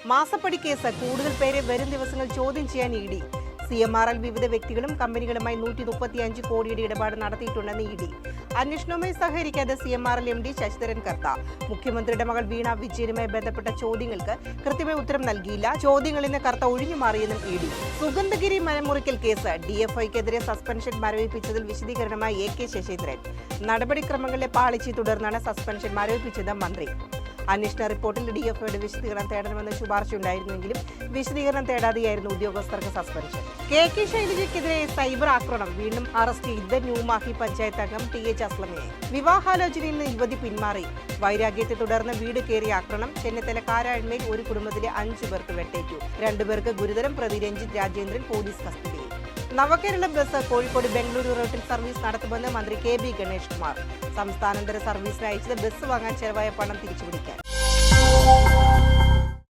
മാസപ്പടി കേസ് കൂടുതൽ പേരെ വരും ദിവസങ്ങൾ ചോദ്യം ചെയ്യാൻ ഇ ഡി. CMRL വിവിധ വ്യക്തികളും കമ്പനികളുമായി 135 കോടിയുടെ ഇടപാട് നടത്തിയിട്ടുണ്ടെന്ന് ഇ ഡി. അന്വേഷണവുമായി സഹകരിക്കാതെ CMRL MD ശശിധരൻ കർത്ത മുഖ്യമന്ത്രിയുടെ മകൾ വീണ വിജയനുമായി ബന്ധപ്പെട്ട ചോദ്യങ്ങൾക്ക് കൃത്യമായ ഉത്തരം നൽകിയില്ല. ചോദ്യങ്ങളിൽ നിന്ന് കർത്ത ഒഴിഞ്ഞുമാറിയെന്നും ഇ ഡി. സുഗന്ധഗിരി മരമുറിക്കൽ കേസ് DFIക്കെതിരെ സസ്പെൻഷൻ മരവിപ്പിച്ചതിൽ വിശദീകരണമായി AK ശശീന്ദ്രൻ. നടപടിക്രമങ്ങളിലെ പാളിച്ചയെ തുടർന്നാണ് സസ്പെൻഷൻ മരവിപ്പിച്ചത് മന്ത്രി. അന്വേഷണ റിപ്പോർട്ടിൽ DFIയുടെ വിശദീകരണം തേടണമെന്ന് ശുപാർശയുണ്ടായിരുന്നെങ്കിലും വിശദീകരണം തേടാതെയായിരുന്നു ഉദ്യോഗസ്ഥർക്ക് സസ്പെൻഷൻ. KK ശൈലജയ്ക്കെതിരെ സൈബർ ആക്രമണം. വീണ്ടും അറസ്റ്റ് ചെയ്ത് ന്യൂമാഹി പഞ്ചായത്ത് അംഗം TH അസ്ലമയെ. വിവാഹാലോചനയിൽ നിന്ന് യുവതി പിന്മാറി. വൈരാഗ്യത്തെ തുടർന്ന് വീട് കയറിയ ആക്രമണം. ചെന്നിത്തല കാരാഴ്മയിൽ ഒരു കുടുംബത്തിലെ 5 പേർക്ക് വെട്ടേറ്റു. 2 പേർക്ക് ഗുരുതരം. പ്രതി രഞ്ജിത്ത് രാജേന്ദ്രൻ പോലീസ് കസ്റ്റഡിയിൽ. നവകേരള ബസ് കോഴിക്കോട് ബംഗളൂരു റൂട്ടിൽ സർവീസ് നടത്തുമെന്ന് മന്ത്രി KB ഗണേഷ് കുമാർ. സംസ്ഥാനാന്തര സർവീസിന് അയച്ചത് ബസ് വാങ്ങാൻ ചെലവായ പണം തിരിച്ചുപിടിക്കാൻ.